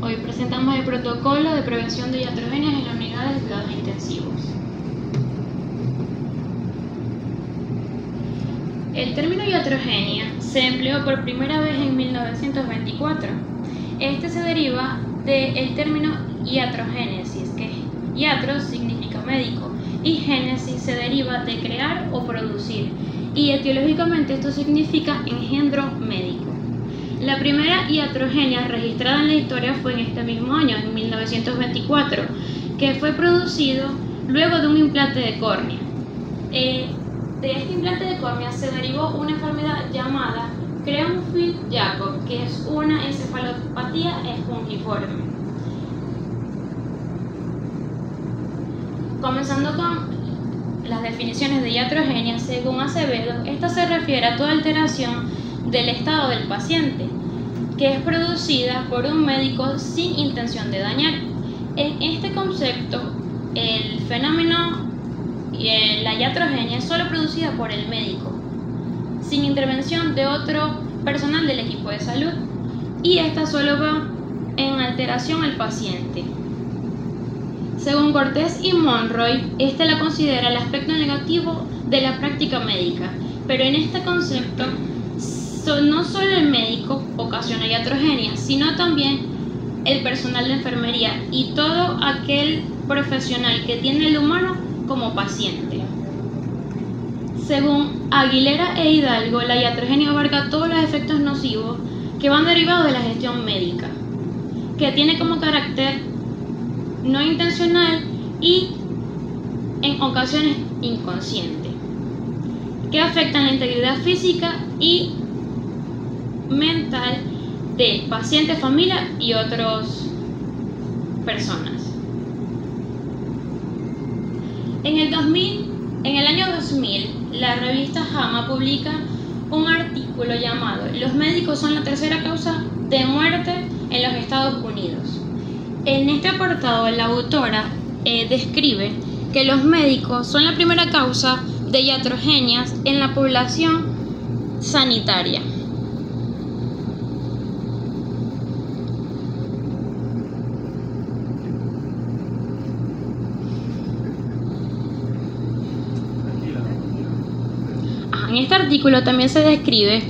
Hoy presentamos el protocolo de prevención de iatrogenias en las unidades de cuidados intensivos. El término iatrogenia se empleó por primera vez en 1924. Este se deriva del término iatrogénesis, que iatro significa médico y génesis se deriva de crear o producir, y etiológicamente esto significa engendro médico. La primera iatrogenia registrada en la historia fue en este mismo año, en 1924, que fue producido luego de un implante de córnea. De este implante de córnea se derivó una enfermedad llamada Creutzfeldt-Jakob, que es una encefalopatía espongiforme. Comenzando con las definiciones de iatrogenia, según Acevedo, esta se refiere a toda alteración del estado del paciente, que es producida por un médico sin intención de dañar. En este concepto, el fenómeno la iatrogenia es solo producida por el médico, sin intervención de otro personal del equipo de salud, y esta solo va en alteración al paciente. Según Cortés y Monroy, esta la considera el aspecto negativo de la práctica médica, pero en este concepto no solo el médico ocasiona iatrogenia, sino también el personal de enfermería y todo aquel profesional que tiene el humano como paciente. Según Aguilera e Hidalgo, la iatrogenia abarca todos los efectos nocivos que van derivados de la gestión médica, que tiene como carácter no intencional y en ocasiones inconsciente, que afectan la integridad física y mental de pacientes, familia y otras personas. En el año 2000, la revista JAMA publica un artículo llamado "Los médicos son la tercera causa de muerte en los Estados Unidos". En este apartado, la autora describe que los médicos son la primera causa de iatrogenias en la población sanitaria. En este artículo también se describe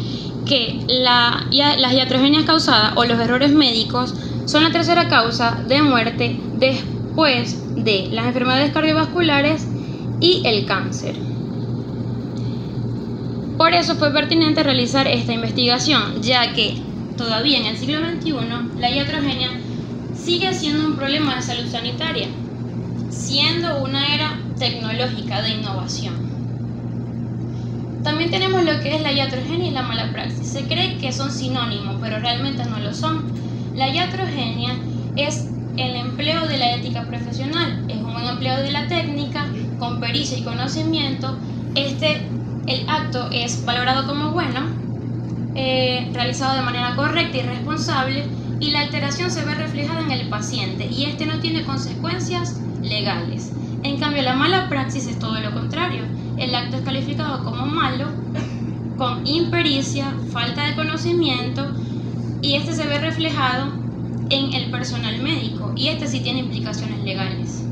que las iatrogenias causadas o los errores médicos son la tercera causa de muerte después de las enfermedades cardiovasculares y el cáncer. Por eso fue pertinente realizar esta investigación, ya que todavía en el siglo XXI la iatrogenia sigue siendo un problema de salud sanitaria, siendo una era tecnológica de innovación. También tenemos lo que es la iatrogenia y la mala praxis. Se cree que son sinónimos, pero realmente no lo son. La iatrogenia es el empleo de la ética profesional, es un buen empleo de la técnica con pericia y conocimiento. El acto es valorado como bueno, realizado de manera correcta y responsable, y la alteración se ve reflejada en el paciente y no tiene consecuencias legales. En cambio, la mala praxis es todo lo contrario. El acto es calificado como malo, con impericia, falta de conocimiento, y se ve reflejado en el personal médico, y sí tiene implicaciones legales.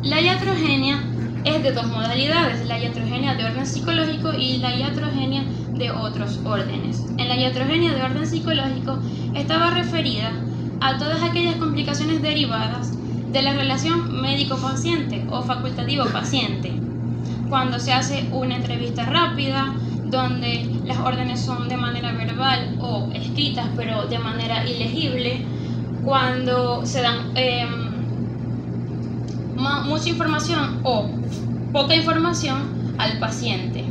La iatrogenia es de dos modalidades: la iatrogenia de orden psicológico y la iatrogenia de otros órdenes. En la iatrogenia de orden psicológico estaba referida a todas aquellas complicaciones derivadas de la relación médico-paciente o facultativo-paciente, cuando se hace una entrevista rápida, donde las órdenes son de manera verbal o escritas pero de manera ilegible, cuando se dan mucha información o poca información al paciente.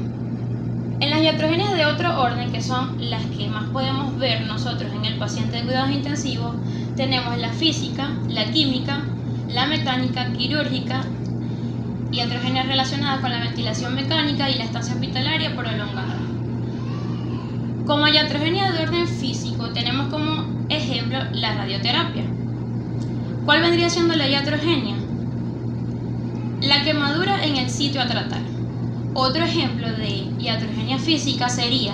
En las iatrogenias de otro orden, que son las que más podemos ver nosotros en el paciente de cuidados intensivos, tenemos la física, la química, la mecánica, quirúrgica, iatrogenias relacionadas con la ventilación mecánica y la estancia hospitalaria prolongada. Como iatrogenia de orden físico, tenemos como ejemplo la radioterapia. ¿Cuál vendría siendo la iatrogenia? La quemadura en el sitio a tratar. Otro ejemplo de iatrogenia física sería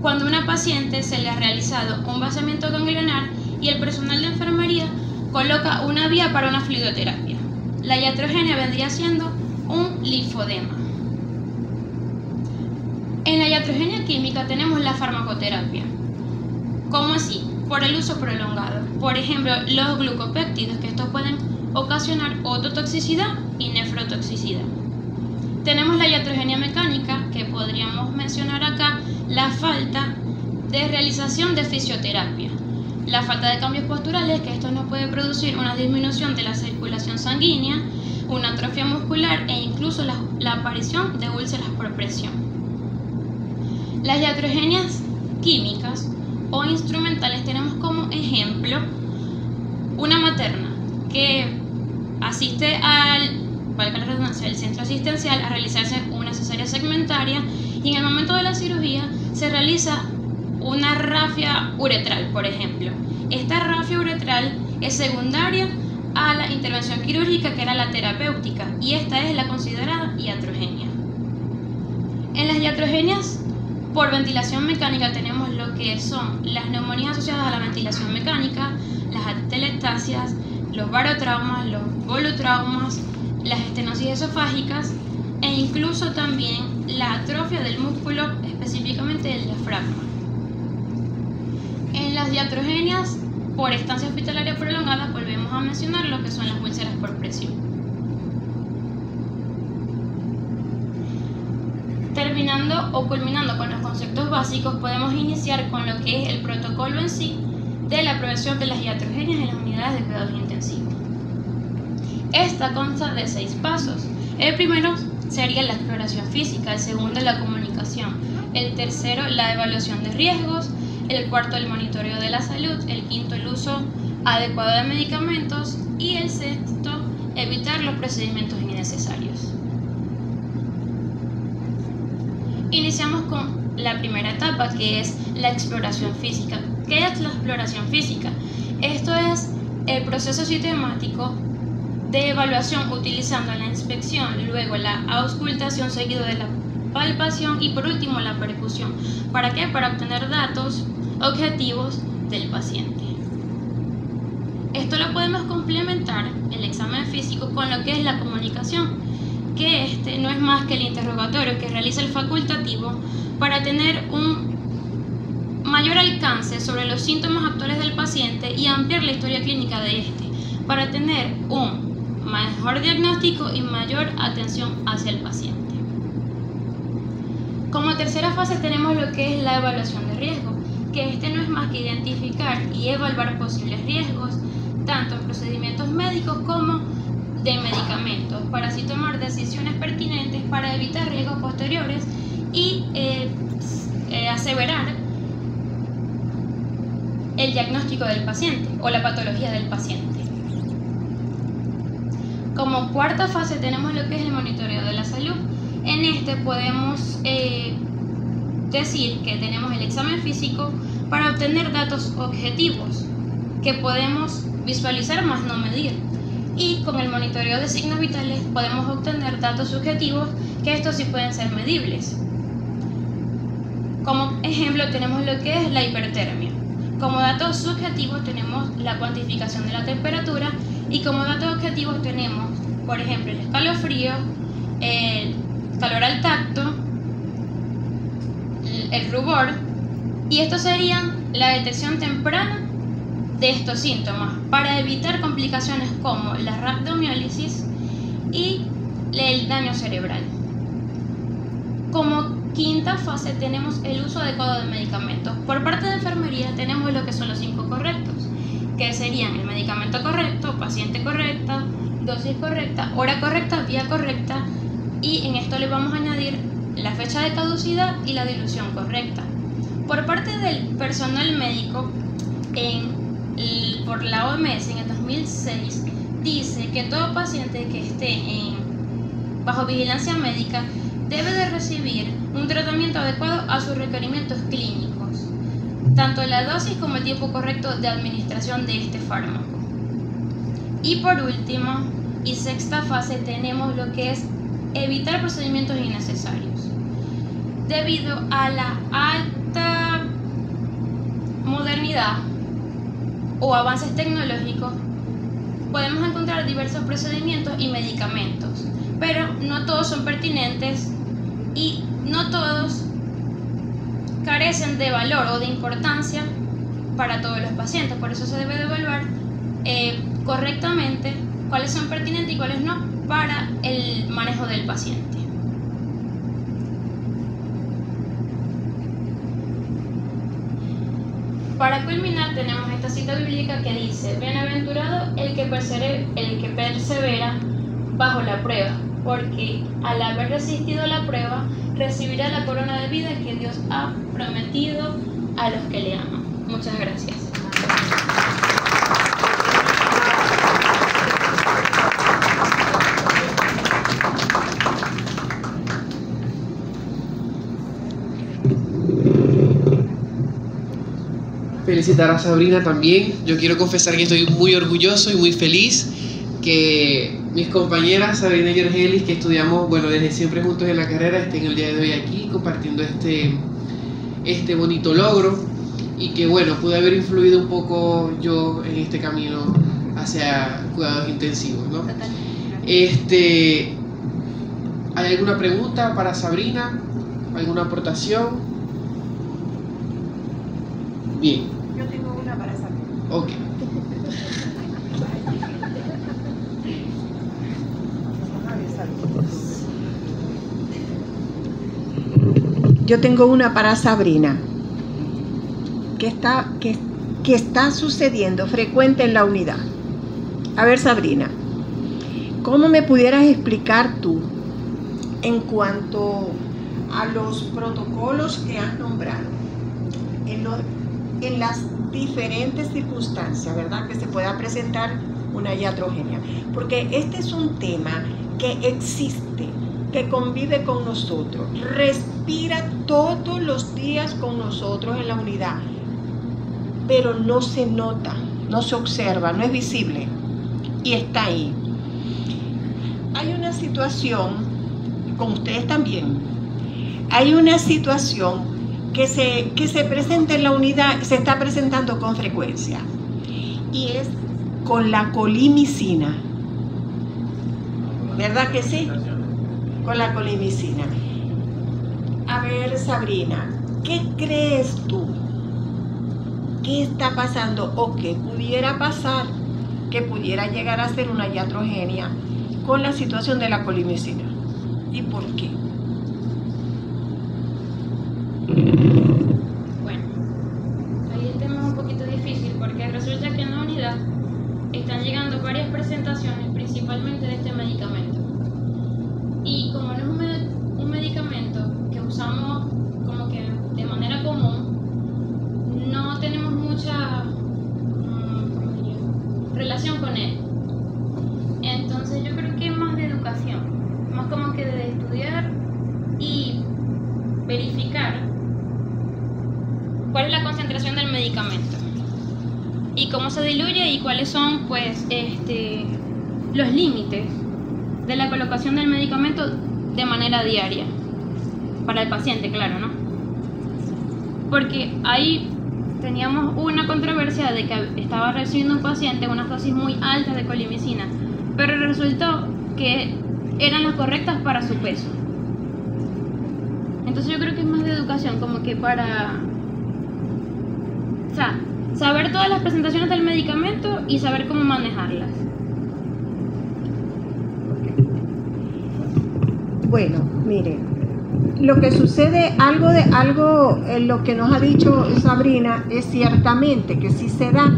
cuando a una paciente se le ha realizado un vaciamiento ganglionar y el personal de enfermería coloca una vía para una fluidoterapia. La iatrogenia vendría siendo un linfodema. En la iatrogenia química tenemos la farmacoterapia. ¿Cómo así? Por el uso prolongado. Por ejemplo, los glucopéptidos, que estos pueden ocasionar ototoxicidad y nefrotoxicidad. Tenemos la iatrogenia mecánica, que podríamos mencionar acá la falta de realización de fisioterapia, la falta de cambios posturales, que esto nos puede producir una disminución de la circulación sanguínea, una atrofia muscular e incluso la aparición de úlceras por presión. Las iatrogenias químicas o instrumentales tenemos como ejemplo una materna que asiste valga la redundancia, el centro asistencial a realizarse una cesárea segmentaria y en el momento de la cirugía se realiza una rafia uretral, por ejemplo. Esta rafia uretral es secundaria a la intervención quirúrgica, que era la terapéutica, y esta es la considerada iatrogenia. En las iatrogenias por ventilación mecánica tenemos lo que son las neumonías asociadas a la ventilación mecánica, las atelectasias, los barotraumas, los volutraumas, las estenosis esofágicas e incluso también la atrofia del músculo, específicamente del diafragma. En las iatrogenias por estancia hospitalaria prolongada volvemos a mencionar lo que son las úlceras por presión. Terminando o culminando con los conceptos básicos, podemos iniciar con lo que es el protocolo en sí de la prevención de las iatrogenias en las unidades de cuidados intensivos. Esta consta de 6 pasos. El primero sería la exploración física, el segundo la comunicación, el tercero la evaluación de riesgos, el cuarto el monitoreo de la salud, el quinto el uso adecuado de medicamentos y el sexto evitar los procedimientos innecesarios. Iniciamos con la primera etapa, que es la exploración física. ¿Qué es la exploración física? Esto es el proceso sistemático de evaluación utilizando la inspección, luego la auscultación seguido de la palpación y por último la percusión. ¿Para qué? Para obtener datos objetivos del paciente. Esto lo podemos complementar, el examen físico, con lo que es la comunicación, que este no es más que el interrogatorio que realiza el facultativo para tener un mayor alcance sobre los síntomas actuales del paciente y ampliar la historia clínica de este, para tener un mejor diagnóstico y mayor atención hacia el paciente. Como tercera fase tenemos lo que es la evaluación de riesgo, que este no es más que identificar y evaluar posibles riesgos, tanto en procedimientos médicos como de medicamentos, para así tomar decisiones pertinentes para evitar riesgos posteriores y aseverar el diagnóstico del paciente o la patología del paciente. Como cuarta fase tenemos lo que es el monitoreo de la salud. En este podemos decir que tenemos el examen físico para obtener datos objetivos que podemos visualizar más no medir, y con el monitoreo de signos vitales podemos obtener datos subjetivos que estos sí pueden ser medibles. Como ejemplo tenemos lo que es la hipertermia. Como datos subjetivos tenemos la cuantificación de la temperatura y como datos objetivos tenemos, por ejemplo, el escalofrío, el calor al tacto, el rubor, y estos serían la detección temprana de estos síntomas para evitar complicaciones como la rhabdomiólisis y el daño cerebral. Como quinta fase tenemos el uso adecuado de medicamentos. Por parte de enfermería tenemos lo que son los 5 correctos, que serían el medicamento correcto, paciente correcta, dosis correcta, hora correcta, vía correcta, y en esto le vamos a añadir la fecha de caducidad y la dilución correcta. Por parte del personal médico, por la OMS en el 2006 dice que todo paciente que esté bajo vigilancia médica debe de recibir un tratamiento adecuado a sus requerimientos clínicos, tanto la dosis como el tiempo correcto de administración de este fármaco. Y por último y sexta fase tenemos lo que es evitar procedimientos innecesarios. Debido a la alta modernidad o avances tecnológicos, podemos encontrar diversos procedimientos y medicamentos, pero no todos son pertinentes y no todos carecen de valor o de importancia para todos los pacientes. Por eso se debe de evaluar correctamente cuáles son pertinentes y cuáles no para el manejo del paciente. Para culminar, tenemos esta cita bíblica que dice: bienaventurado el que persevera bajo la prueba, porque al haber resistido la prueba recibirá la corona de vida que Dios ha prometido a los que le aman. Muchas gracias. Felicitar a Sabrina también. Yo quiero confesar que estoy muy orgulloso y muy feliz que mis compañeras Sabrina y Yorgelis, que estudiamos, bueno, desde siempre juntos en la carrera, estén el día de hoy aquí compartiendo este bonito logro, y que bueno, pude haber influido un poco yo en este camino hacia cuidados intensivos, ¿no? ¿Hay alguna pregunta para Sabrina? ¿Alguna aportación? Bien. Yo tengo una para Sabrina. Ok. Yo tengo una para Sabrina. ¿Qué está sucediendo frecuente en la unidad? A ver, Sabrina, ¿cómo me pudieras explicar tú en cuanto a los protocolos que has nombrado en las diferentes circunstancias, ¿verdad?, que se pueda presentar una iatrogenia? Porque este es un tema que existe, que convive con nosotros, respira todos los días con nosotros en la unidad, pero no se nota, no se observa, no es visible, y está ahí. Hay una situación, con ustedes también, hay una situación que se presenta en la unidad, se está presentando con frecuencia, y es con la colimicina. ¿Verdad que sí? Con la colimicina. A ver, Sabrina, ¿qué crees tú? ¿Qué está pasando o qué pudiera pasar que pudiera llegar a ser una iatrogenia con la situación de la colimicina? ¿Y por qué? Bueno, ahí el tema es un poquito difícil porque resulta que en la unidad están llegando varias presentaciones, principalmente de este medicamento. Y como no es un medicamento que usamos como que de manera común, no tenemos mucha relación con él. Entonces yo creo que es más de educación, más como que de estudiar y verificar cuál es la concentración del medicamento y cómo se diluye y cuáles son, pues, los límites de la colocación del medicamento de manera diaria para el paciente, claro, ¿no? Porque ahí teníamos una controversia de que estaba recibiendo un paciente unas dosis muy altas de colimicina, pero resultó que eran las correctas para su peso. Entonces yo creo que es más de educación, como que para, o sea, saber todas las presentaciones del medicamento y saber cómo manejarlas. Bueno, miren, lo que sucede, lo que nos ha dicho Sabrina es ciertamente que sí se da,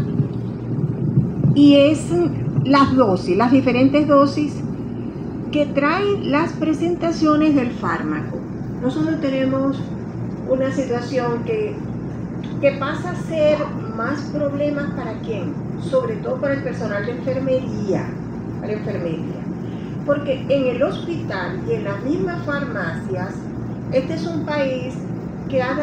y es las dosis, las diferentes dosis que traen las presentaciones del fármaco. Nosotros tenemos una situación que pasa a ser más problemas para quién, sobre todo para el personal de enfermería, porque en el hospital y en las mismas farmacias, este es un país que ha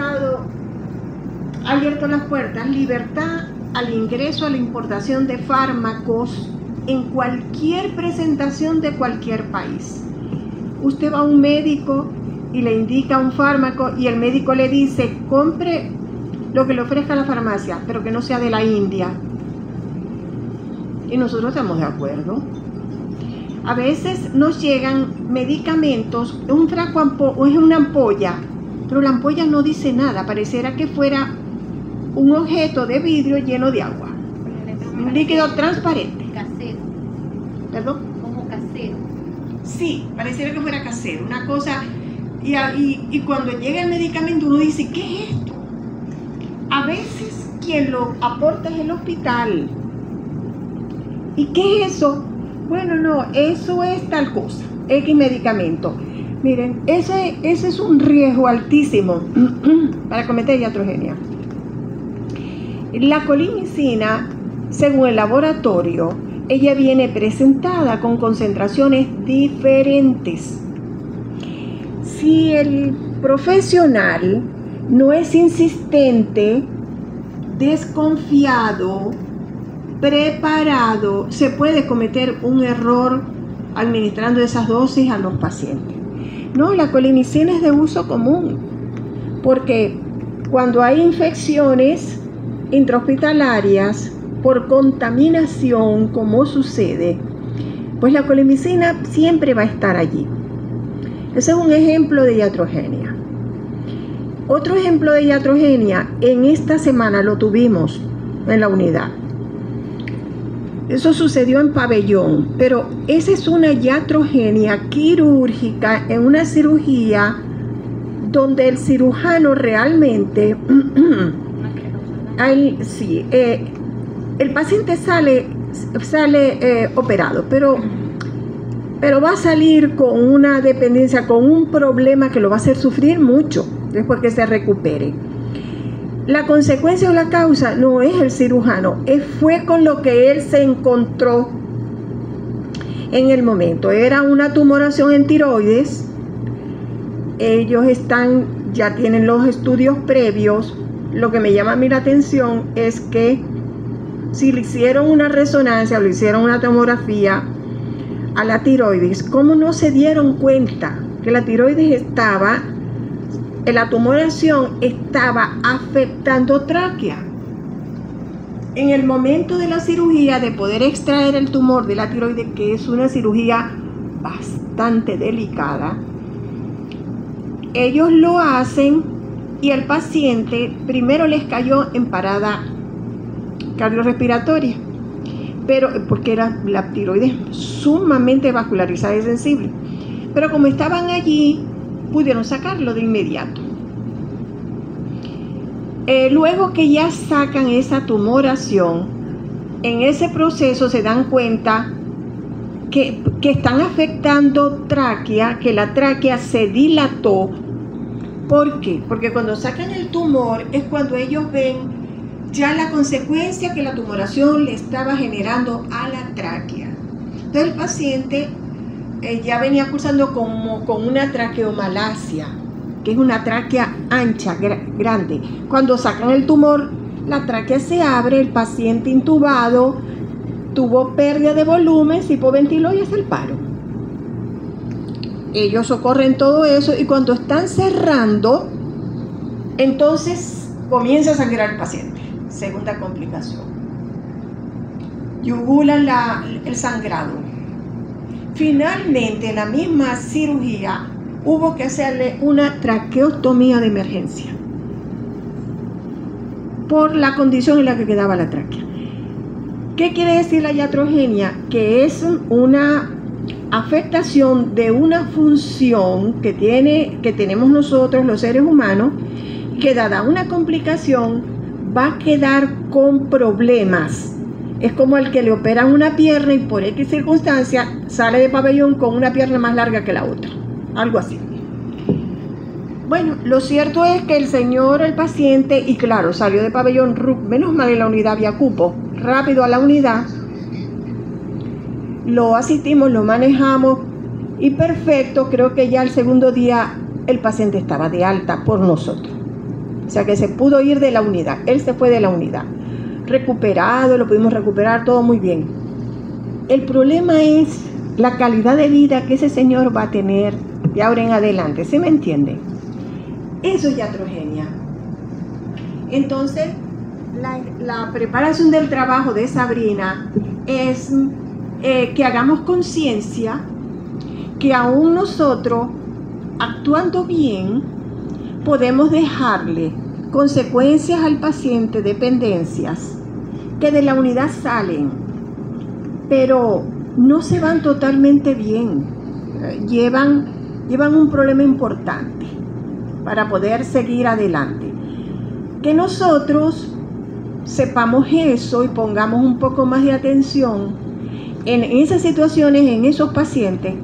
abierto las puertas, libertad al ingreso, a la importación de fármacos en cualquier presentación de cualquier país. Usted va a un médico y le indica un fármaco y el médico le dice: compre lo que le ofrezca la farmacia, pero que no sea de la India. Y nosotros estamos de acuerdo. A veces nos llegan medicamentos, un frasco o es una ampolla, pero la ampolla no dice nada, pareciera que fuera un objeto de vidrio lleno de agua. Un líquido transparente. Casero. ¿Perdón? Como casero. Sí, pareciera que fuera casero, una cosa. Y cuando llega el medicamento uno dice, ¿qué es esto? A veces quien lo aporta es el hospital. ¿Y qué es eso? Bueno, no, eso es tal cosa, X medicamento. Miren, ese es un riesgo altísimo para cometer iatrogenia. La colimicina, según el laboratorio, ella viene presentada con concentraciones diferentes. Si el profesional no es insistente, desconfiado, preparado, se puede cometer un error administrando esas dosis a los pacientes. No, la colimicina es de uso común, porque cuando hay infecciones intrahospitalarias por contaminación, como sucede, pues la colimicina siempre va a estar allí. Ese es un ejemplo de iatrogenia. Otro ejemplo de iatrogenia, en esta semana lo tuvimos en la unidad. Eso sucedió en Pabellón, pero esa es una iatrogenia quirúrgica en una cirugía donde el cirujano realmente, el paciente sale operado, pero va a salir con una dependencia, con un problema que lo va a hacer sufrir mucho después que se recupere. La consecuencia o la causa no es el cirujano, fue con lo que él se encontró en el momento. Era una tumoración en tiroides. Ellos ya tienen los estudios previos. Lo que me llama a mí la atención es que si le hicieron una resonancia o le hicieron una tomografía a la tiroides, ¿cómo no se dieron cuenta que la tiroides la tumoración estaba afectando tráquea? En el momento de la cirugía, de poder extraer el tumor de la tiroides, que es una cirugía bastante delicada, ellos lo hacen y el paciente primero les cayó en parada cardiorrespiratoria, pero porque era la tiroides sumamente vascularizada y sensible, pero como estaban allí pudieron sacarlo de inmediato. Luego que ya sacan esa tumoración, en ese proceso se dan cuenta que están afectando tráquea, que la tráquea se dilató. ¿Por qué? Porque cuando sacan el tumor es cuando ellos ven ya la consecuencia que la tumoración le estaba generando a la tráquea. Entonces el paciente ya venía cursando como con una traqueomalacia, que es una tráquea ancha, grande. Cuando sacan el tumor, la tráquea se abre, el paciente intubado tuvo pérdida de volumen, se hipoventiló y hace el paro. Ellos socorren todo eso y cuando están cerrando, entonces comienza a sangrar el paciente. Segunda complicación. Yugulan el sangrado. Finalmente, en la misma cirugía, hubo que hacerle una traqueotomía de emergencia por la condición en la que quedaba la tráquea. ¿Qué quiere decir la iatrogenia? Que es una afectación de una función que tenemos nosotros los seres humanos, que dada una complicación va a quedar con problemas. Es como el que le operan una pierna y por X circunstancia sale de Pabellón con una pierna más larga que la otra. Algo así. Bueno, lo cierto es que el paciente, y claro, salió de Pabellón, menos mal en la unidad había cupo, rápido a la unidad, lo asistimos, lo manejamos y perfecto, creo que ya el segundo día el paciente estaba de alta por nosotros. O sea que se pudo ir de la unidad, él se fue de la unidad. Recuperado, lo pudimos recuperar, todo muy bien. El problema es la calidad de vida que ese señor va a tener de ahora en adelante, ¿sí me entiende? Eso es iatrogenia. Entonces, la preparación del trabajo de Sabrina es que hagamos conciencia que aún nosotros, actuando bien, podemos dejarle consecuencias al paciente, dependencias, que de la unidad salen, pero no se van totalmente bien, llevan un problema importante para poder seguir adelante. Que nosotros sepamos eso y pongamos un poco más de atención en esas situaciones, en esos pacientes,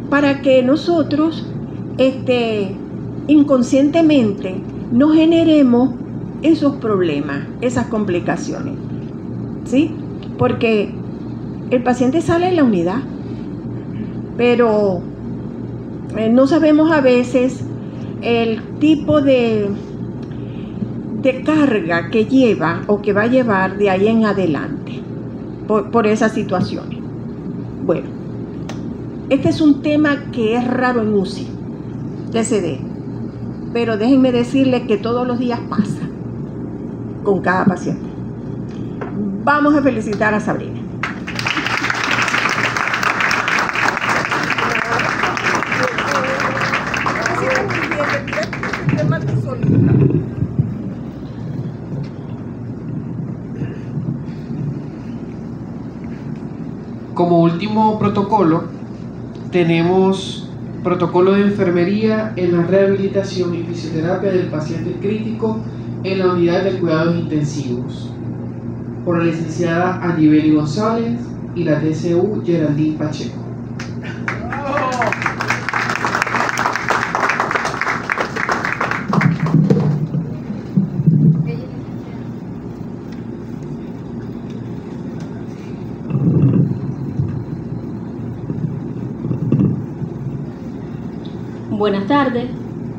para que nosotros inconscientemente no generemos esos problemas, esas complicaciones, ¿sí? Porque el paciente sale en la unidad, pero no sabemos a veces el tipo de carga que lleva o que va a llevar de ahí en adelante por esas situaciones. Bueno, este es un tema que es raro en UCI, TCD, pero déjenme decirles que todos los días pasa con cada paciente. Vamos a felicitar a Sabrina. Como último protocolo, tenemos protocolo de enfermería en la rehabilitación y fisioterapia del paciente crítico en la unidad de cuidados intensivos, por la licenciada Anibeli González y la DCU Geraldine Pacheco. Buenas tardes.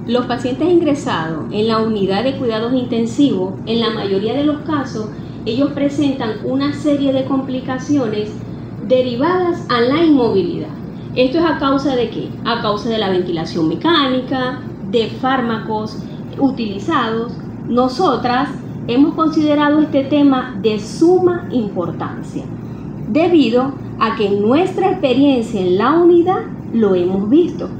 Los pacientes ingresados en la unidad de cuidados intensivos, en la mayoría de los casos, ellos presentan una serie de complicaciones derivadas a la inmovilidad. ¿Esto es a causa de qué? A causa de la ventilación mecánica, de fármacos utilizados. Nosotras hemos considerado este tema de suma importancia, debido a que en nuestra experiencia en la unidad lo hemos visto.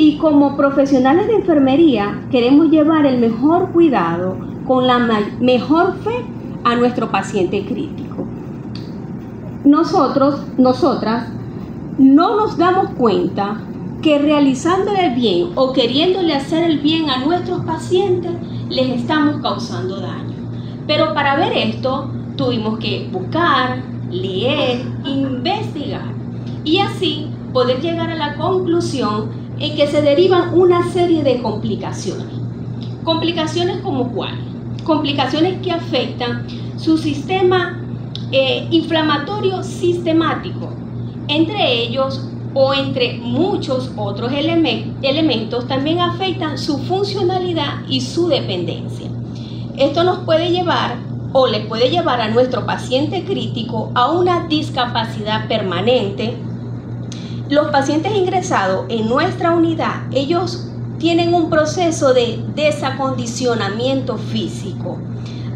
Y como profesionales de enfermería queremos llevar el mejor cuidado con la mejor fe a nuestro paciente crítico. Nosotras no nos damos cuenta que realizándole el bien o queriéndole hacer el bien a nuestros pacientes les estamos causando daño. Pero para ver esto tuvimos que buscar, leer, investigar y así poder llegar a la conclusión en que se derivan una serie de complicaciones. ¿Complicaciones como cuáles? Complicaciones que afectan su sistema inflamatorio sistemático. Entre ellos, o entre muchos otros elementos, también afectan su funcionalidad y su dependencia. Esto nos puede llevar, o le puede llevar a nuestro paciente crítico a una discapacidad permanente. Los pacientes ingresados en nuestra unidad, ellos tienen un proceso de desacondicionamiento físico,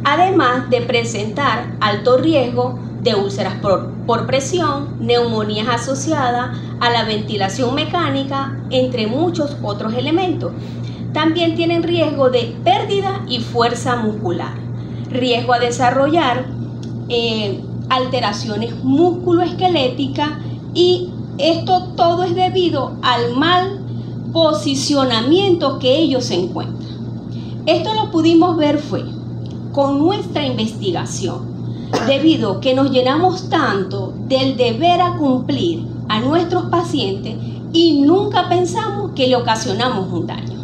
además de presentar alto riesgo de úlceras por presión, neumonías asociadas a la ventilación mecánica, entre muchos otros elementos. También tienen riesgo de pérdida y fuerza muscular, riesgo a desarrollar alteraciones musculoesqueléticas, y esto todo es debido al mal posicionamiento que ellos se encuentran. Esto lo pudimos ver fue con nuestra investigación, debido a que nos llenamos tanto del deber a cumplir a nuestros pacientes y nunca pensamos que le ocasionamos un daño.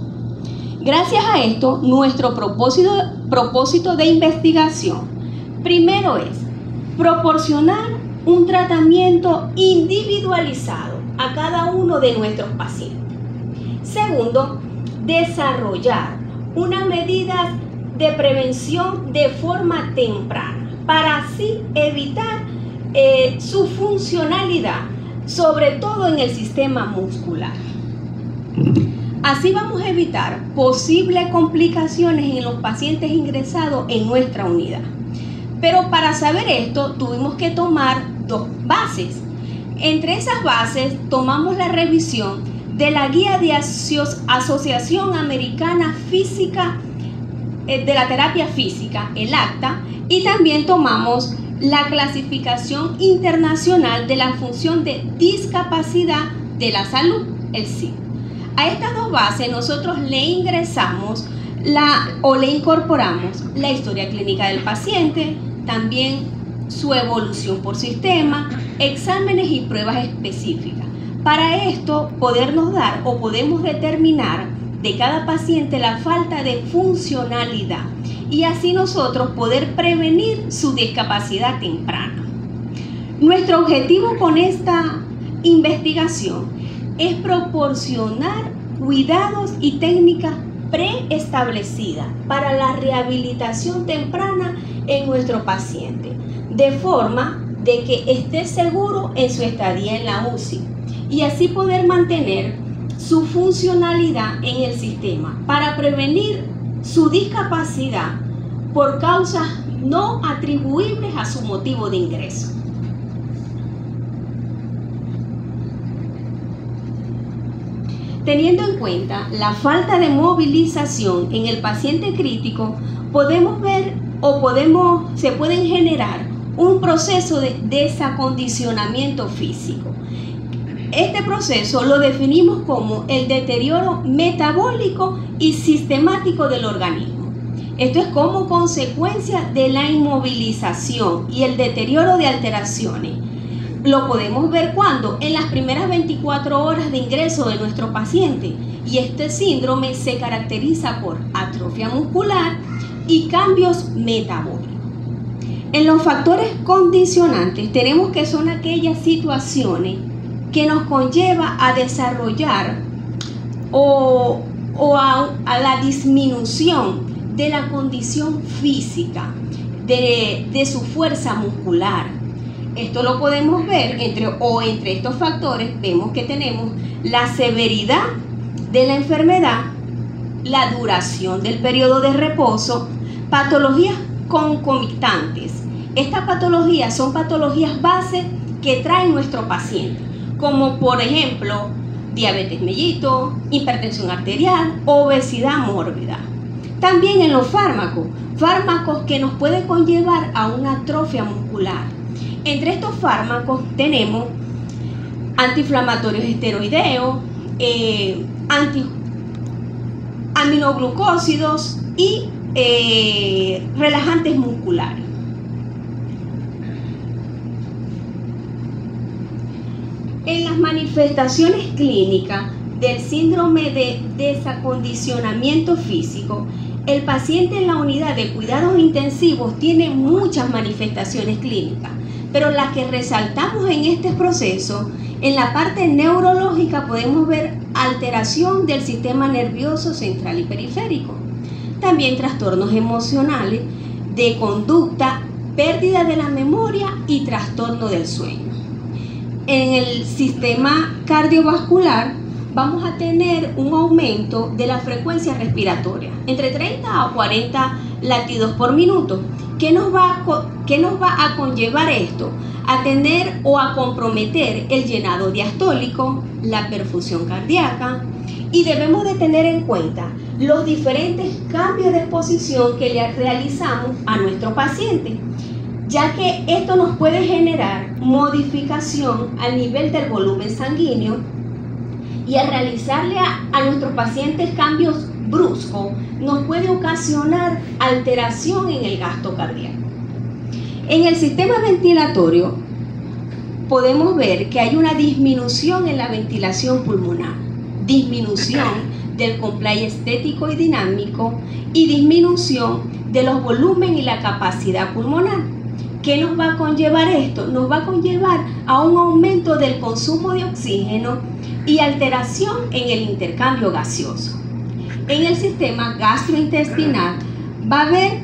Gracias a esto, nuestro propósito de investigación primero es proporcionar un tratamiento individualizado a cada uno de nuestros pacientes. Segundo, desarrollar unas medidas de prevención de forma temprana para así evitar su funcionalidad, sobre todo en el sistema muscular. Así vamos a evitar posibles complicaciones en los pacientes ingresados en nuestra unidad. Pero para saber esto tuvimos que tomar 2 bases. Entre esas bases tomamos la revisión de la Guía de Asociación Americana Física de la Terapia Física, el ACTA, y también tomamos la Clasificación Internacional de la Función de Discapacidad de la Salud, el CID. A estas 2 bases nosotros le incorporamos la historia clínica del paciente, también su evolución por sistema, exámenes y pruebas específicas. Para esto podemos determinar de cada paciente la falta de funcionalidad y así nosotros poder prevenir su discapacidad temprana. Nuestro objetivo con esta investigación es proporcionar cuidados y técnicas preestablecidas para la rehabilitación temprana en nuestro paciente, de forma de que esté seguro en su estadía en la UCI y así poder mantener su funcionalidad en el sistema para prevenir su discapacidad por causas no atribuibles a su motivo de ingreso. Teniendo en cuenta la falta de movilización en el paciente crítico, se pueden generar un proceso de desacondicionamiento físico. Este proceso lo definimos como el deterioro metabólico y sistemático del organismo. Esto es como consecuencia de la inmovilización y el deterioro de alteraciones. Lo podemos ver cuando en las primeras 24 horas de ingreso de nuestro paciente, y este síndrome se caracteriza por atrofia muscular y cambios metabólicos. En los factores condicionantes tenemos que son aquellas situaciones que nos conlleva a desarrollar o a la disminución de la condición física, de su fuerza muscular. Esto lo podemos ver entre estos factores. Vemos que tenemos la severidad de la enfermedad, la duración del periodo de reposo, patologías concomitantes. Estas patologías son patologías base que trae nuestro paciente, como por ejemplo diabetes mellito, hipertensión arterial, obesidad mórbida. También en los fármacos que nos pueden conllevar a una atrofia muscular. Entre estos fármacos tenemos antiinflamatorios esteroideos, aminoglucósidos y relajantes musculares. En las manifestaciones clínicas del síndrome de desacondicionamiento físico, el paciente en la unidad de cuidados intensivos tiene muchas manifestaciones clínicas, pero las que resaltamos en este proceso, en la parte neurológica podemos ver alteración del sistema nervioso central y periférico, también trastornos emocionales, de conducta, pérdida de la memoria y trastorno del sueño. En el sistema cardiovascular vamos a tener un aumento de la frecuencia respiratoria, entre 30 a 40 latidos por minuto. ¿Qué nos va a conllevar esto? A tener o a comprometer el llenado diastólico, la perfusión cardíaca, y debemos de tener en cuenta los diferentes cambios de exposición que le realizamos a nuestro paciente, ya que esto nos puede generar modificación al nivel del volumen sanguíneo y al realizarle a nuestros pacientes cambios bruscos nos puede ocasionar alteración en el gasto cardíaco. En el sistema ventilatorio podemos ver que hay una disminución en la ventilación pulmonar, disminución del compliance estético y dinámico y disminución de los volúmenes y la capacidad pulmonar. ¿Qué nos va a conllevar esto? Nos va a conllevar a un aumento del consumo de oxígeno y alteración en el intercambio gaseoso. En el sistema gastrointestinal va a haber,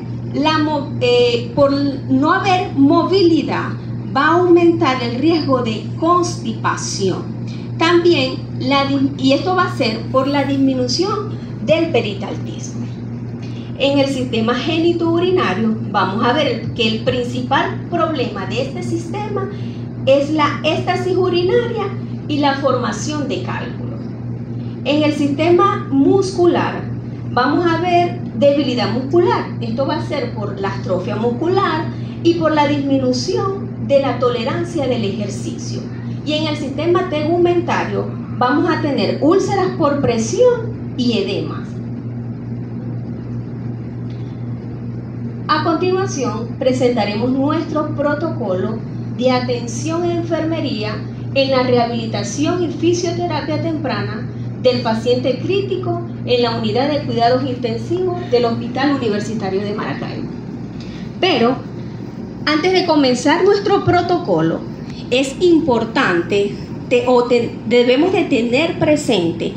por no haber movilidad, va a aumentar el riesgo de constipación, También, y esto va a ser por la disminución del peritaltismo. En el sistema genitourinario vamos a ver que el principal problema de este sistema es la éstasis urinaria y la formación de cálculos. En el sistema muscular vamos a ver debilidad muscular. Esto va a ser por la atrofia muscular y por la disminución de la tolerancia del ejercicio. Y en el sistema tegumentario vamos a tener úlceras por presión y edemas. A continuación presentaremos nuestro protocolo de atención en enfermería en la rehabilitación y fisioterapia temprana del paciente crítico en la unidad de cuidados intensivos del Hospital Universitario de Maracaibo. Pero antes de comenzar nuestro protocolo, es importante debemos de tener presente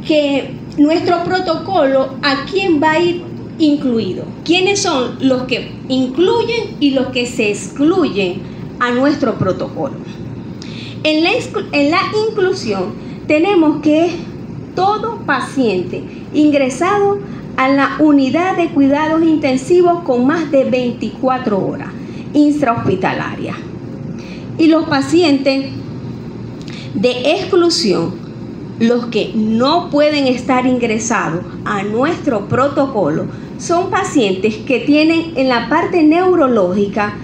que nuestro protocolo, ¿a quién va a ir incluido? ¿Quiénes son los que incluyen y los que se excluyen a nuestro protocolo? En la inclusión tenemos que todo paciente ingresado a la unidad de cuidados intensivos con más de 24 horas intrahospitalaria. Y los pacientes de exclusión, los que no pueden estar ingresados a nuestro protocolo, son pacientes que tienen en la parte neurológica,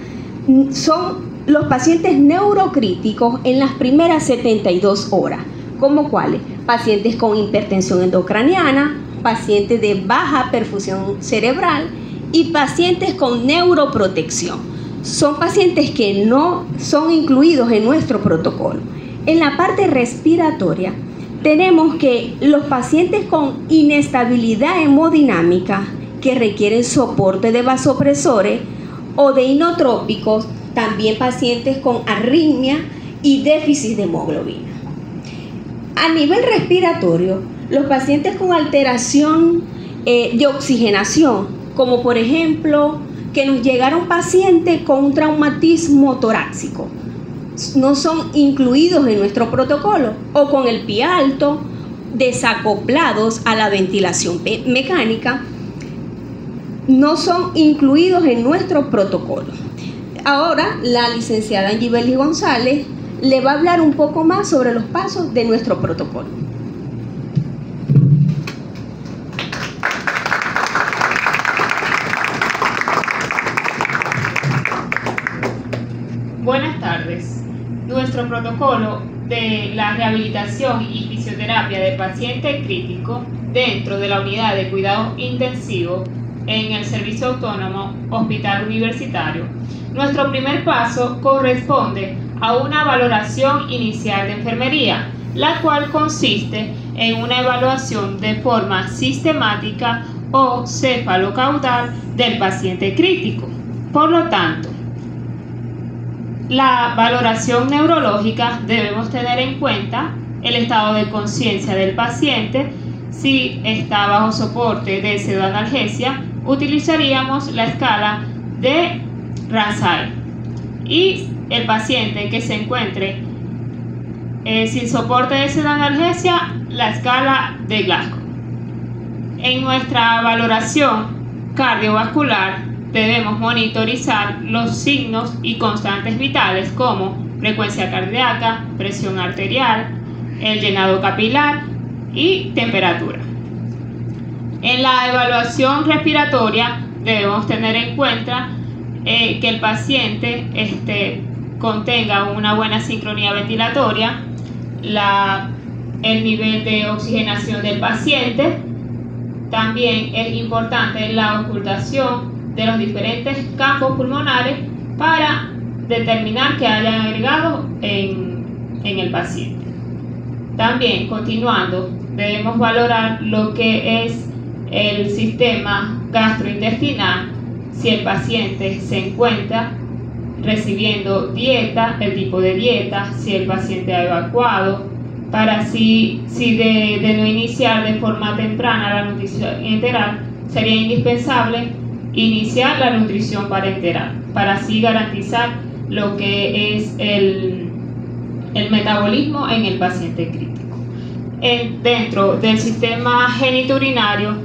son los pacientes neurocríticos en las primeras 72 horas, como cuáles: pacientes con hipertensión endocraniana, pacientes de baja perfusión cerebral y pacientes con neuroprotección. Son pacientes que no son incluidos en nuestro protocolo. En la parte respiratoria tenemos que los pacientes con inestabilidad hemodinámica que requieren soporte de vasopresores o de inotrópicos, también pacientes con arritmia y déficit de hemoglobina. A nivel respiratorio, los pacientes con alteración de oxigenación, como por ejemplo que nos llegaron pacientes con un traumatismo torácico, no son incluidos en nuestro protocolo, o con el pie alto, desacoplados a la ventilación mecánica, no son incluidos en nuestro protocolo. Ahora la licenciada Angibeli González le va a hablar un poco más sobre los pasos de nuestro protocolo. Buenas tardes. Nuestro protocolo de la rehabilitación y fisioterapia del paciente crítico dentro de la unidad de cuidados intensivos en el Servicio Autónomo Hospital Universitario. Nuestro primer paso corresponde a una valoración inicial de enfermería, la cual consiste en una evaluación de forma sistemática o cefalocaudal del paciente crítico. Por lo tanto, la valoración neurológica debemos tener en cuenta el estado de conciencia del paciente. Si está bajo soporte de pseudoanalgesia, utilizaríamos la escala de Ramsay, y el paciente que se encuentre sin soporte de pseudoanalgesia, la escala de Glasgow. En nuestra valoración cardiovascular debemos monitorizar los signos y constantes vitales como frecuencia cardíaca, presión arterial, el llenado capilar y temperatura. En la evaluación respiratoria debemos tener en cuenta que el paciente contenga una buena sincronía ventilatoria, el nivel de oxigenación del paciente. También es importante la ocultación de los diferentes campos pulmonares para determinar que hayan agregado en el paciente. También, continuando, debemos valorar lo que es el sistema gastrointestinal, si el paciente se encuentra recibiendo dieta, el tipo de dieta, si el paciente ha evacuado, para si de no iniciar de forma temprana la nutrición enteral, sería indispensable iniciar la nutrición parenteral para así garantizar lo que es el metabolismo en el paciente crítico. Dentro del sistema genitourinario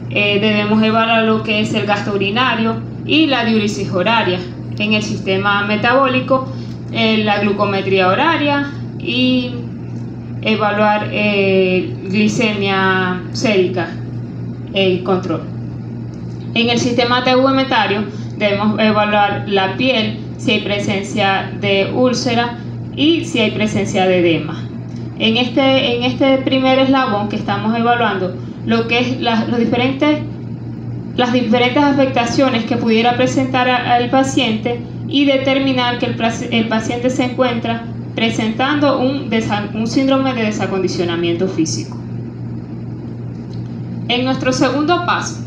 debemos evaluar lo que es el gasto urinario y la diuresis horaria. En el sistema metabólico, la glucometría horaria y evaluar glicemia sérica y control. En el sistema tegumentario debemos evaluar la piel, si hay presencia de úlcera y si hay presencia de edema. En este primer eslabón que estamos evaluando lo que es las diferentes afectaciones que pudiera presentar al paciente y determinar que el paciente se encuentra presentando un síndrome de desacondicionamiento físico. En nuestro segundo paso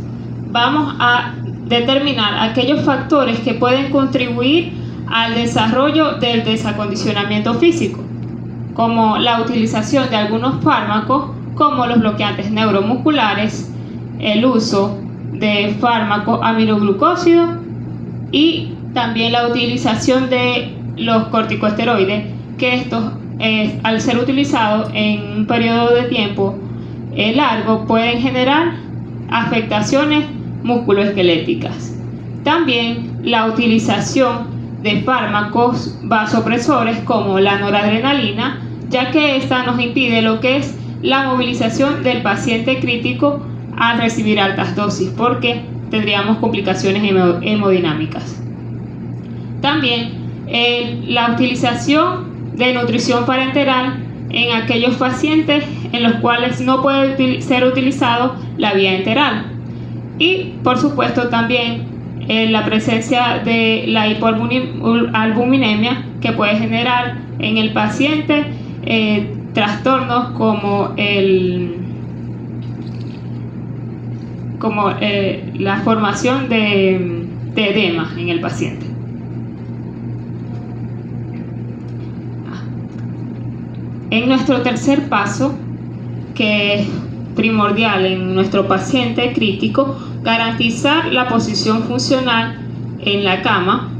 vamos a determinar aquellos factores que pueden contribuir al desarrollo del desacondicionamiento físico, como la utilización de algunos fármacos como los bloqueantes neuromusculares, el uso de fármacos aminoglucósidos y también la utilización de los corticosteroides, que estos al ser utilizados en un periodo de tiempo largo pueden generar afectaciones musculoesqueléticas. También la utilización de fármacos vasopresores como la noradrenalina, ya que esta nos impide lo que es la movilización del paciente crítico al recibir altas dosis, porque tendríamos complicaciones hemodinámicas. También la utilización de nutrición parenteral en aquellos pacientes en los cuales no puede ser utilizado la vía enteral. Y por supuesto también la presencia de la hipoalbuminemia, que puede generar en el paciente trastornos como la formación de edema en el paciente. En nuestro tercer paso, que es primordial en nuestro paciente crítico, garantizar la posición funcional en la cama,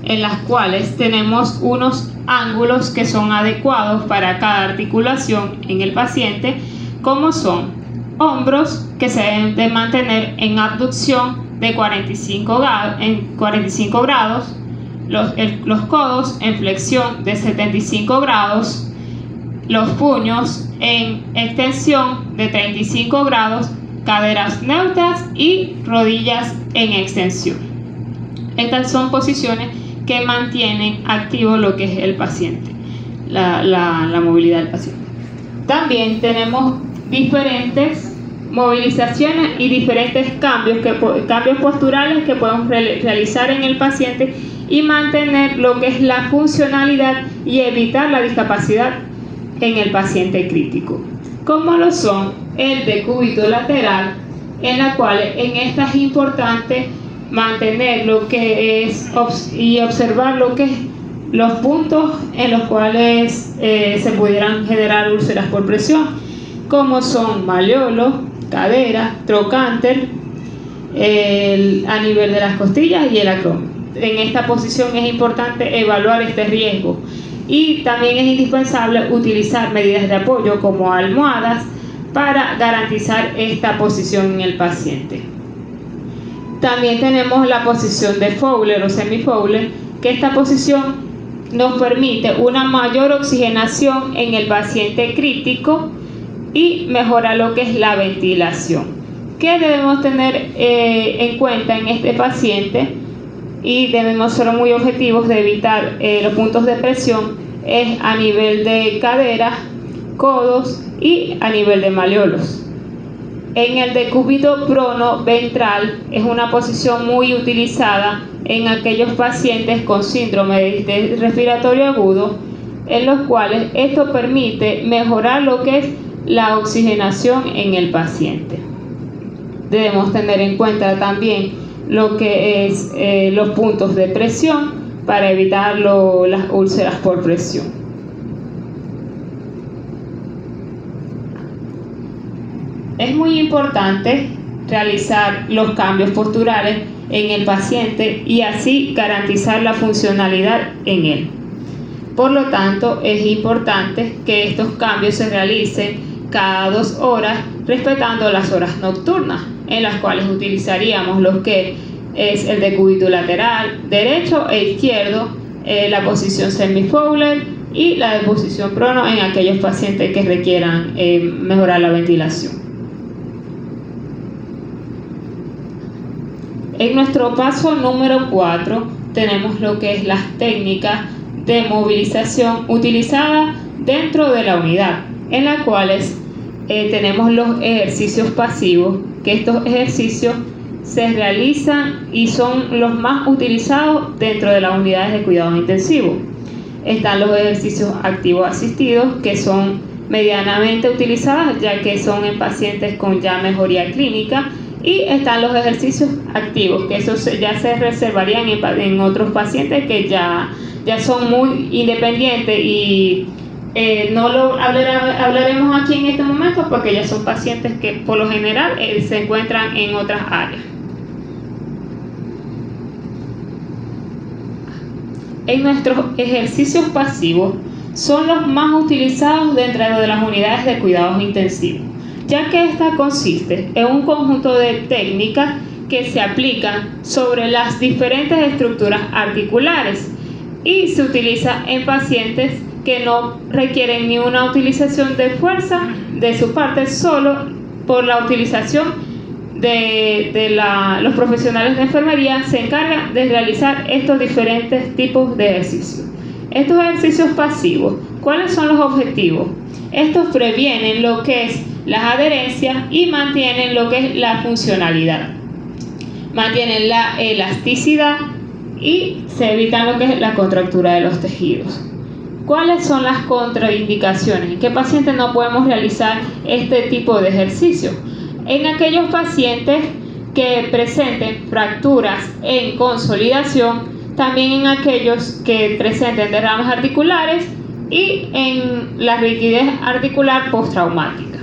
en las cuales tenemos unos ángulos que son adecuados para cada articulación en el paciente, como son hombros que se deben de mantener en abducción de 45 grados, los codos en flexión de 75 grados, los puños en extensión de 35 grados, caderas neutras y rodillas en extensión. Estas son posiciones que mantienen activo lo que es el paciente, la movilidad del paciente. También tenemos diferentes movilizaciones y diferentes cambios posturales que podemos realizar en el paciente y mantener lo que es la funcionalidad y evitar la discapacidad en el paciente crítico, como lo son el decúbito lateral, en la cual en esta es importante mantener lo que es y observar lo que es los puntos en los cuales se pudieran generar úlceras por presión, como son malleolo, cadera, trocánter, a nivel de las costillas y el acromion. En esta posición es importante evaluar este riesgo. Y también es indispensable utilizar medidas de apoyo como almohadas para garantizar esta posición en el paciente. También tenemos la posición de Fowler o semi-Fowler, que esta posición nos permite una mayor oxigenación en el paciente crítico y mejora lo que es la ventilación. ¿Qué debemos tener en cuenta en este paciente? Y debemos ser muy objetivos de evitar los puntos de presión es a nivel de cadera, codos y a nivel de malleolos. En el decúbito prono ventral es una posición muy utilizada en aquellos pacientes con síndrome de respiratorio agudo, en los cuales esto permite mejorar lo que es la oxigenación en el paciente. Debemos tener en cuenta también lo que es los puntos de presión para evitar las úlceras por presión. Es muy importante realizar los cambios posturales en el paciente y así garantizar la funcionalidad en él. Por lo tanto, es importante que estos cambios se realicen cada 2 horas, respetando las horas nocturnas, en las cuales utilizaríamos lo que es el decúbito lateral derecho e izquierdo, la posición semi-Fowler y la de posición prono en aquellos pacientes que requieran mejorar la ventilación. En nuestro paso número 4 tenemos lo que es las técnicas de movilización utilizadas dentro de la unidad, en las cuales tenemos los ejercicios pasivos, que estos ejercicios se realizan y son los más utilizados dentro de las unidades de cuidado intensivo. Están los ejercicios activos asistidos, que son medianamente utilizados ya que son en pacientes con ya mejoría clínica, y están los ejercicios activos, que esos ya se reservarían en otros pacientes que ya son muy independientes y no lo hablaremos aquí en este momento porque ya son pacientes que por lo general se encuentran en otras áreas. En nuestros ejercicios pasivos son los más utilizados dentro de las unidades de cuidados intensivos, ya que esta consiste en un conjunto de técnicas que se aplican sobre las diferentes estructuras articulares y se utiliza en pacientes que no requieren ni una utilización de fuerza de su parte, solo por la utilización los profesionales de enfermería se encargan de realizar estos diferentes tipos de ejercicios. Estos ejercicios pasivos, ¿cuáles son los objetivos? Estos previenen lo que es las adherencias y mantienen lo que es la funcionalidad. Mantienen la elasticidad y se evitan lo que es la contractura de los tejidos. ¿Cuáles son las contraindicaciones? ¿En qué pacientes no podemos realizar este tipo de ejercicio? En aquellos pacientes que presenten fracturas en consolidación, también en aquellos que presenten derrames articulares y en la rigidez articular postraumática.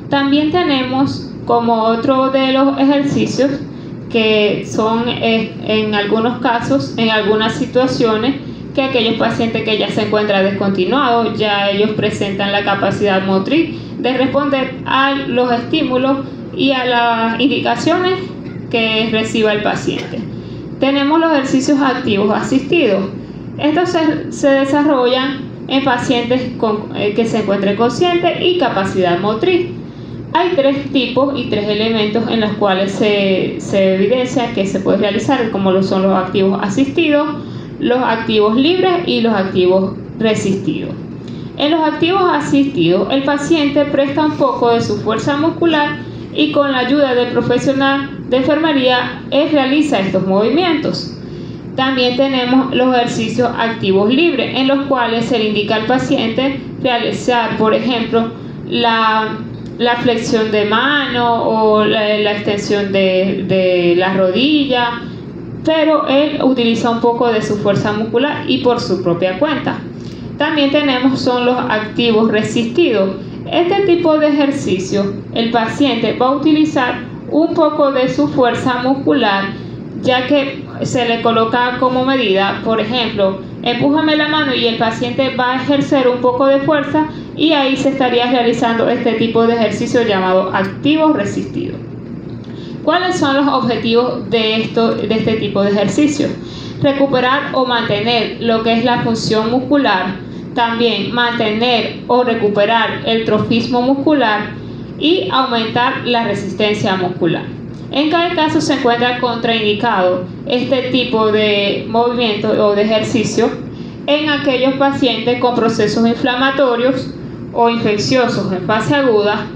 También tenemos como otro de los ejercicios que son en algunos casos, en algunas situaciones, que aquellos pacientes que ya se encuentran descontinuados, ya ellos presentan la capacidad motriz de responder a los estímulos y a las indicaciones que reciba el paciente. Tenemos los ejercicios activos asistidos. Estos se desarrollan en pacientes que se encuentren conscientes y capacidad motriz. Hay 3 tipos y 3 elementos en los cuales se evidencia que se puede realizar, como lo son los activos asistidos, los activos libres y los activos resistidos. En los activos asistidos, el paciente presta un poco de su fuerza muscular y con la ayuda del profesional de enfermería realiza estos movimientos. También tenemos los ejercicios activos libres, en los cuales se le indica al paciente realizar, por ejemplo, la flexión de mano o la extensión de la rodilla, pero él utiliza un poco de su fuerza muscular y por su propia cuenta. También son los activos resistidos. Este tipo de ejercicio, el paciente va a utilizar un poco de su fuerza muscular, ya que se le coloca como medida, por ejemplo, empújame la mano y el paciente va a ejercer un poco de fuerza y ahí se estaría realizando este tipo de ejercicio llamado activos resistidos. ¿Cuáles son los objetivos de este tipo de ejercicio? Recuperar o mantener lo que es la función muscular, también mantener o recuperar el trofismo muscular y aumentar la resistencia muscular. En cada caso se encuentra contraindicado este tipo de movimiento o de ejercicio en aquellos pacientes con procesos inflamatorios o infecciosos en fase aguda,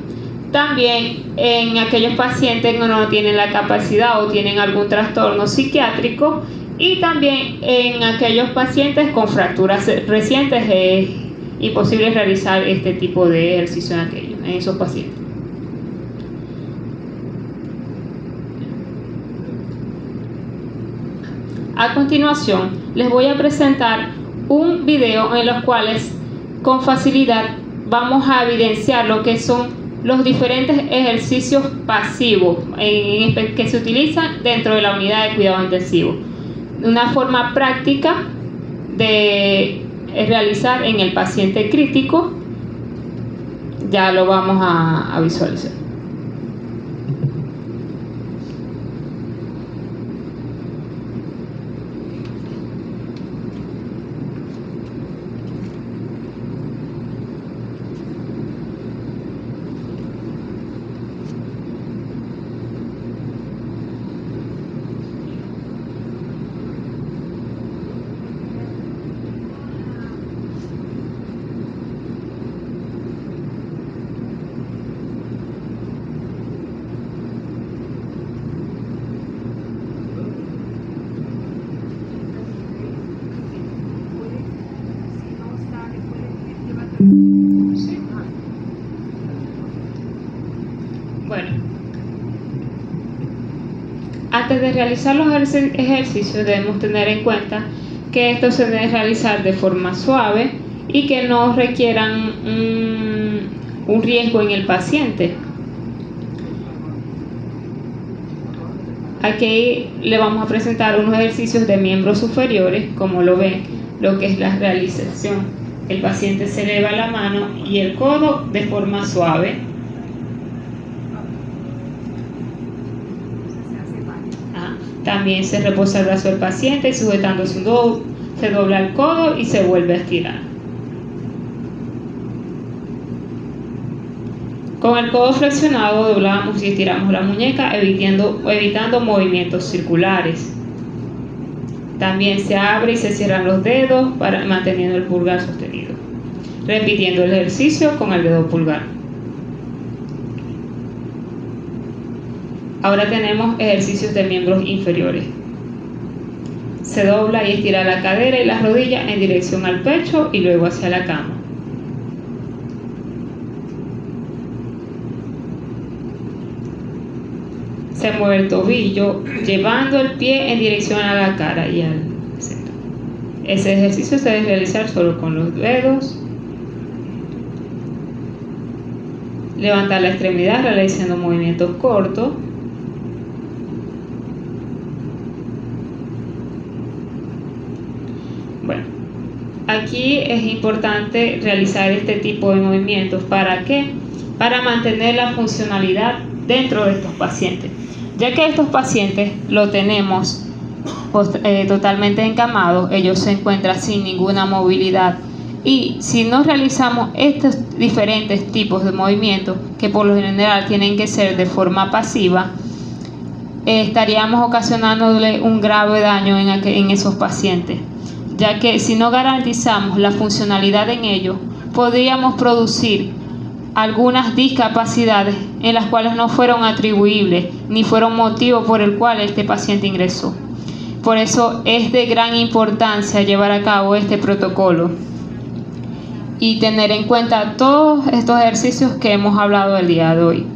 también en aquellos pacientes que no tienen la capacidad o tienen algún trastorno psiquiátrico, y también en aquellos pacientes con fracturas recientes y posible realizar este tipo de ejercicio en esos pacientes. A continuación les voy a presentar un video en los cuales con facilidad vamos a evidenciar lo que son los diferentes ejercicios pasivos que se utilizan dentro de la unidad de cuidado intensivo. Una forma práctica de realizar en el paciente crítico, ya lo vamos a visualizar. Bueno, antes de realizar los ejercicios debemos tener en cuenta que estos se deben realizar de forma suave y que no requieran un riesgo en el paciente. Aquí le vamos a presentar unos ejercicios de miembros superiores, como lo ven, lo que es la realización. El paciente se eleva la mano y el codo de forma suave. También se reposa el brazo del paciente y sujetando su dedo se dobla el codo y se vuelve a estirar. Con el codo flexionado doblamos y estiramos la muñeca evitando movimientos circulares. También se abre y se cierran los dedos manteniendo el pulgar sostenido. Repitiendo el ejercicio con el dedo pulgar. Ahora tenemos ejercicios de miembros inferiores. Se dobla y estira la cadera y la rodilla en dirección al pecho y luego hacia la cama. Se mueve el tobillo llevando el pie en dirección a la cara y al centro. Ese ejercicio se debe realizar solo con los dedos. Levantar la extremidad realizando movimientos cortos. Bueno, aquí es importante realizar este tipo de movimientos. ¿Para qué? Para mantener la funcionalidad dentro de estos pacientes, ya que estos pacientes lo tenemos totalmente encamados, ellos se encuentran sin ninguna movilidad, y si no realizamos estos diferentes tipos de movimientos, que por lo general tienen que ser de forma pasiva, estaríamos ocasionándole un grave daño en esos pacientes, ya que si no garantizamos la funcionalidad en ellos, podríamos producir algunas discapacidades en las cuales no fueron atribuibles ni fueron motivo por el cual este paciente ingresó. Por eso es de gran importancia llevar a cabo este protocolo y tener en cuenta todos estos ejercicios que hemos hablado el día de hoy.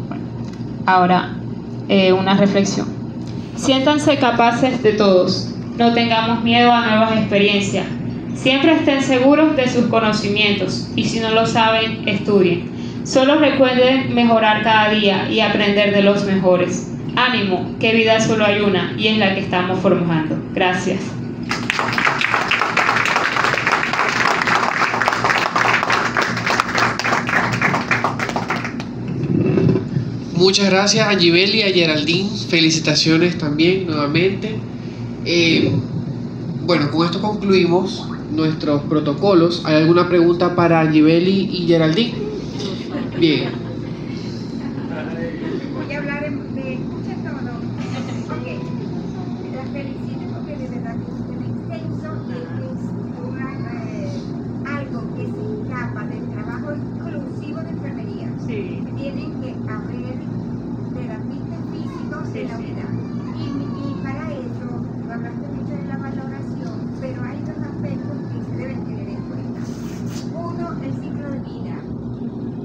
Bueno, ahora una reflexión. Siéntanse capaces de todos. No tengamos miedo a nuevas experiencias. Siempre estén seguros de sus conocimientos y si no lo saben, estudien. Solo recuerden mejorar cada día y aprender de los mejores. Ánimo, que vida solo hay una y es la que estamos forjando. Gracias. Muchas gracias a Angibeli y a Geraldine. Felicitaciones también nuevamente. Bueno, con esto concluimos nuestros protocolos. ¿Hay alguna pregunta para Angibeli y Geraldine? Bien. Voy a hablar de escucha todo. Ok. Las felicito porque de verdad que es un extenso, es algo que se escapa del trabajo exclusivo de enfermería. Sí. Tienen que haber terapistas físicos de la unidad. Y para eso, tú hablaste mucho de la valoración, pero hay dos aspectos que se deben tener en cuenta. Uno, el ciclo de vida.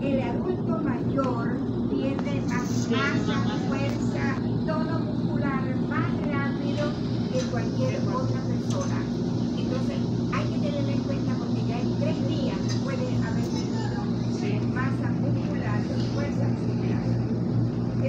El adulto mayor tiende a masa, fuerza y tono muscular más rápido que cualquier otra persona.